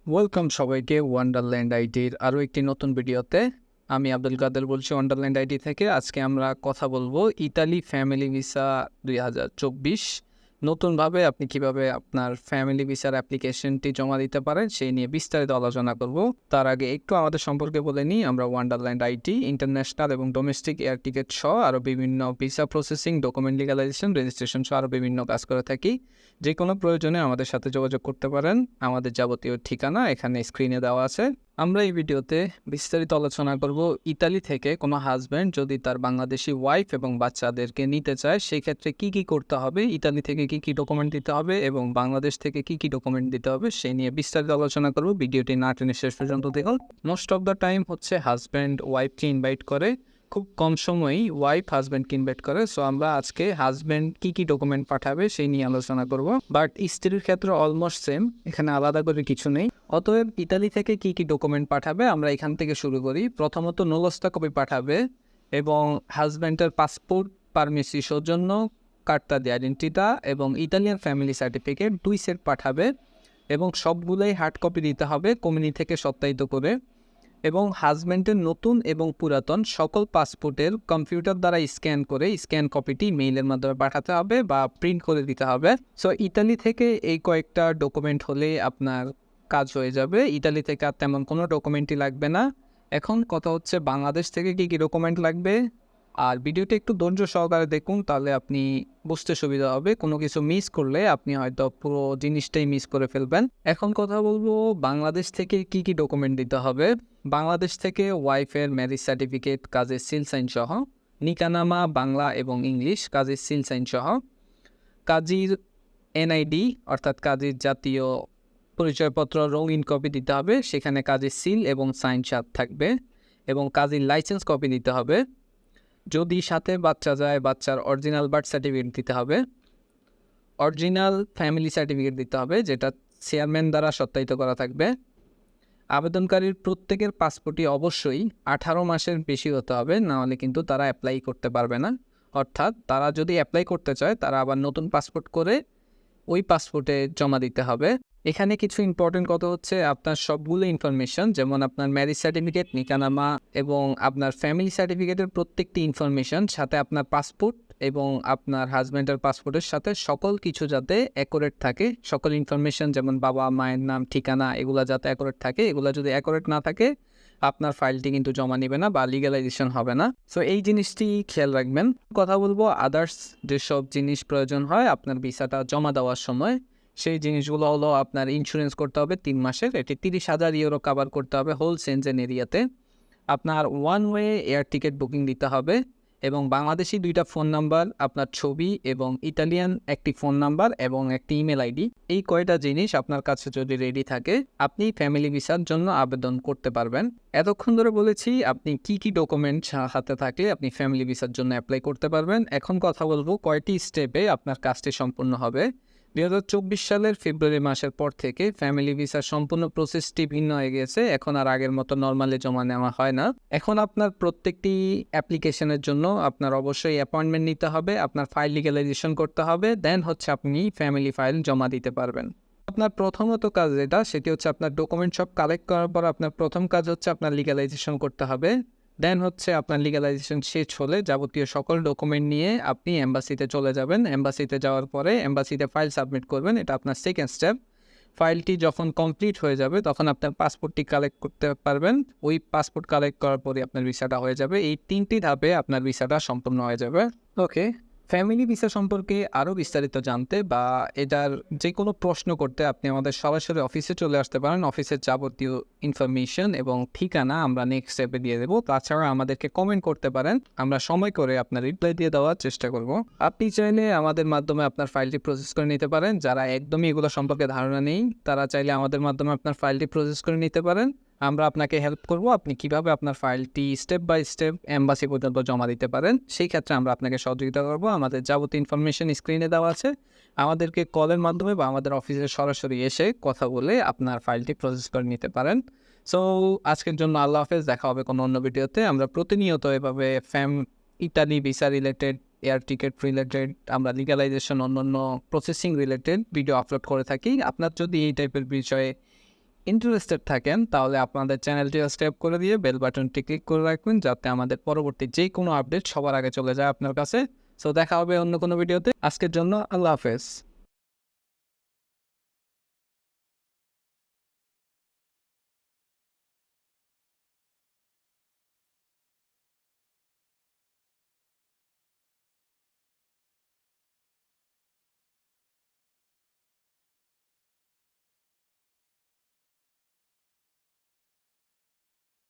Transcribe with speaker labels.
Speaker 1: Welcome সবাইকে Wonderland আইটির আরও একটি নতুন ভিডিওতে। আমি আব্দুল কাদের বলছি ওয়ান্ডারল্যান্ড আইটি থেকে। আজকে আমরা কথা বলবো ইতালি ফ্যামিলি ভিসা 2024 নতুনভাবে আপনি কিভাবে আপনার ফ্যামিলি ভিসার অ্যাপ্লিকেশনটি জমা দিতে পারেন সেই নিয়ে বিস্তারিত আলোচনা করব। তার আগে একটু আমাদের সম্পর্কে বলে নিই। আমরা ওয়ান্ডারল্যান্ড আইটি ইন্টারন্যাশনাল এবং ডোমেস্টিক এয়ার টিকিট সহ আরও বিভিন্ন visa processing, document legalisation, registration সহ আরও বিভিন্ন কাজ করে থাকি। যে কোনো প্রয়োজনে আমাদের সাথে যোগাযোগ করতে পারেন। আমাদের যাবতীয় ঠিকানা এখানে স্ক্রিনে দেওয়া আছে। আমরা এই ভিডিওতে বিস্তারিত আলোচনা করব ইতালি থেকে কোনো হাজব্যান্ড যদি তার বাংলাদেশি ওয়াইফ এবং বাচ্চাদেরকে নিতে চায় সেই ক্ষেত্রে কি কি করতে হবে, ইতালি থেকে কি কি ডকুমেন্ট দিতে হবে এবং বাংলাদেশ থেকে কি কি ডকুমেন্ট দিতে হবে সেই নিয়ে বিস্তারিত আলোচনা করব। ভিডিওটি না টেনে শেষ পর্যন্ত দেখুন। মোস্ট অফ দ্য টাইম হচ্ছে হাজব্যান্ড ওয়াইফকে ইনভাইট করে, খুব কম সময়ই ওয়াইফ হাজব্যান্ডকে ইনভাইট করে। সো আমরা আজকে হাজব্যান্ড কি কি ডকুমেন্ট পাঠাবে সেই নিয়ে আলোচনা করব। বাট স্ত্রীর ক্ষেত্রে অলমোস্ট সেম, এখানে আলাদা করে কিছু নেই। অতএব ইতালি থেকে কি কি ডকুমেন্ট পাঠাবে আমরা এখান থেকে শুরু করি। প্রথমত নুলস্তা কপি পাঠাবে এবং হাজব্যান্ডের পাসপোর্ট, পারমিসি সৌজন্য, কার্তা দি আইডেন্টিটা এবং ইতালিয়ান ফ্যামিলি সার্টিফিকেট 2 সেট পাঠাবে এবং সবগুলোই হার্ড কপি দিতে হবে কোম্পানি থেকে সত্যায়িত করে। এবং হাজব্যান্ডের নতুন এবং পুরাতন সকল পাসপোর্টের কম্পিউটার দ্বারা স্ক্যান করে স্ক্যান কপিটি মেইলের মাধ্যমে পাঠাতে হবে বা প্রিন্ট করে দিতে হবে। সো ইতালি থেকে এই কয়েকটা ডকুমেন্ট হলে আপনার কাজ হয়ে যাবে। ইতালি থেকে আর তেমন কোনো ডকুমেন্টই লাগবে না। এখন কথা হচ্ছে বাংলাদেশ থেকে কী কী ডকুমেন্ট লাগবে। আর ভিডিওটি একটু ধৈর্য সহকারে দেখুন, তাহলে আপনি বুঝতে সুবিধা হবে। কোনো কিছু মিস করলে আপনি হয়তো পুরো জিনিসটাই মিস করে ফেলবেন। এখন কথা বলবো বাংলাদেশ থেকে কি কি ডকুমেন্ট দিতে হবে। বাংলাদেশ থেকে ওয়াইফের ম্যারেজ সার্টিফিকেট, কাজের সিল সাইন সহ, নিকানামা বাংলা এবং ইংলিশ, কাজের সিল সাইন সহ, কাজীর এনআইডি অর্থাৎ কাজীর জাতীয় পরিচয়পত্র রঙিন কপি দিতে হবে, সেখানে কাজের সিল এবং সাইন সাথে থাকবে, এবং কাজীর লাইসেন্স কপি দিতে হবে। যদি সাথে বাচ্চা যায় বাচ্চার অরিজিনাল বার্থ সার্টিফিকেট দিতে হবে, অরিজিনাল ফ্যামিলি সার্টিফিকেট দিতে হবে যেটা চেয়ারম্যান দ্বারা সত্যায়িত করা থাকবে। আবেদনকারীর প্রত্যেকের পাসপোর্টই অবশ্যই 18 মাসের বেশি হতে হবে, না হলে কিন্তু তারা অ্যাপ্লাই করতে পারবে না। অর্থাৎ তারা যদি অ্যাপ্লাই করতে চায় তারা আবার নতুন পাসপোর্ট করে ওই পাসপোর্টে জমা দিতে হবে। এখানে কিছু ইম্পর্টেন্ট কথা হচ্ছে আপনার সবগুলো ইনফরমেশন, যেমন আপনার ম্যারেজ সার্টিফিকেট, নিকানামা এবং আপনার ফ্যামিলি সার্টিফিকেটের প্রত্যেকটি ইনফরমেশন, সাথে আপনার পাসপোর্ট এবং আপনার হাজব্যান্ডের পাসপোর্টের সাথে সকল কিছু যাতে অ্যাকুরেট থাকে, সকল ইনফরমেশন যেমন বাবা মায়ের নাম, ঠিকানা, এগুলো যাতে অ্যাকুরেট থাকে। এগুলো যদি অ্যাকুরেট না থাকে আপনার ফাইলটি কিন্তু জমা নেবে না বা লিগ্যালাইজেশন হবে না। সো এই জিনিসটি খেয়াল রাখবেন। কথা বলবো আদার্স যেসব জিনিস প্রয়োজন হয় আপনার ভিসাটা জমা দেওয়ার সময়, সেই জিনিসগুলো হলো আপনার ইন্স্যুরেন্স করতে হবে 3 মাসের, এটি 30,000 ইউরো কাভার করতে হবে হোল সেনজেন এরিয়াতে। আপনার one way air ticket booking দিতে হবে এবং বাংলাদেশি 2টা ফোন নাম্বার, আপনার ছবি এবং ইতালিয়ান একটি ফোন নাম্বার এবং একটি ইমেল আইডি। এই কয়টা জিনিস আপনার কাছে যদি রেডি থাকে আপনি ফ্যামিলি ভিসার জন্য আবেদন করতে পারবেন। এতক্ষণ ধরে বলেছি আপনি কি কি ডকুমেন্ট হাতে থাকলে আপনি ফ্যামিলি ভিসার জন্য অ্যাপ্লাই করতে পারবেন। এখন কথা বলবো কয়টি স্টেপে আপনার কাজটি সম্পূর্ণ হবে। 2024 সালের ফেব্রুয়ারি মাসের পর থেকে ফ্যামিলি ভিসার সম্পূর্ণ প্রসেসটি ভিন্ন হয়ে গেছে। এখন আর আগের মতো নর্মালি জমা নেওয়া হয় না। এখন আপনার প্রত্যেকটি অ্যাপ্লিকেশনের জন্য আপনার অবশ্যই অ্যাপয়েন্টমেন্ট নিতে হবে, আপনার ফাইল লিগ্যালাইজেশন করতে হবে, দেন হচ্ছে আপনি ফ্যামিলি ফাইল জমা দিতে পারবেন। আপনার প্রথমত কাজ যেটা সেটি হচ্ছে আপনার ডকুমেন্ট সব কালেক্ট করার পর আপনার প্রথম কাজ হচ্ছে আপনার লিগ্যালাইজেশন করতে হবে। দেন হচ্ছে আপনার লিগ্যালাইজেশন শেষ হলে যাবতীয় সকল ডকুমেন্ট নিয়ে আপনি এম্বাসিতে চলে যাবেন। এম্বাসিতে যাওয়ার পরে এম্বাসিতে ফাইল সাবমিট করবেন, এটা আপনার সেকেন্ড স্টেপ। ফাইলটি যখন কমপ্লিট হয়ে যাবে তখন আপনার পাসপোর্টটি কালেক্ট করতে পারবেন। ওই পাসপোর্ট কালেক্ট করার পরে আপনার ভিসাটা হয়ে যাবে। এই 3টি ধাপে আপনার ভিসাটা সম্পূর্ণ হয়ে যাবে। ওকে, ফ্যামিলি ভিসা সম্পর্কে আরও বিস্তারিত জানতে বা এটার যে কোনো প্রশ্ন করতে আপনি আমাদের সরাসরি অফিসে চলে আসতে পারেন। অফিসের যাবতীয় ইনফরমেশন এবং ঠিকানা আমরা নেক্সট স্টেপে দিয়ে দেবো। তাছাড়া আমাদেরকে কমেন্ট করতে পারেন, আমরা সময় করে আপনার রিপ্লাই দিয়ে দেওয়ার চেষ্টা করব। আপনি চাইলে আমাদের মাধ্যমে আপনার ফাইলটি প্রসেস করে নিতে পারেন। যারা একদমই এগুলো সম্পর্কে ধারণা নেই তারা চাইলে আমাদের মাধ্যমে আপনার ফাইলটি প্রসেস করে নিতে পারেন। আমরা আপনাকে হেল্প করব আপনি কিভাবে আপনার ফাইলটি স্টেপ বাই স্টেপ এম্বাসি পর্যন্ত জমা দিতে পারেন। সেই ক্ষেত্রে আমরা আপনাকে সহযোগিতা করব। আমাদের যাবতীয় ইনফরমেশন স্ক্রিনে দেওয়া আছে। আমাদেরকে কলের মাধ্যমে বা আমাদের অফিসে সরাসরি এসে কথা বলে আপনার ফাইলটি প্রসেস করে নিতে পারেন। সো আজকের জন্য আল্লাহ হাফেজ, দেখা হবে কোনো অন্য ভিডিওতে। আমরা প্রতিনিয়ত এভাবে Italy visa related, air ticket related, আমরা লিগ্যালাইজেশন, অন্যান্য প্রসেসিং রিলেটেড ভিডিও আপলোড করে থাকি। আপনার যদি এই টাইপের বিষয়ে ইন্টারেস্টেড থাকেন তাহলে আপনাদের চ্যানেলটি সাবস্ক্রাইব করে দিয়ে বেল বাটনটি ক্লিক করে রাখবেন, যাতে আমাদের পরবর্তী যে কোনো আপডেট সবার আগে চলে যায় আপনার কাছে। সো দেখা হবে অন্য কোনো ভিডিওতে। আজকের জন্য আল্লাহ হাফেজ।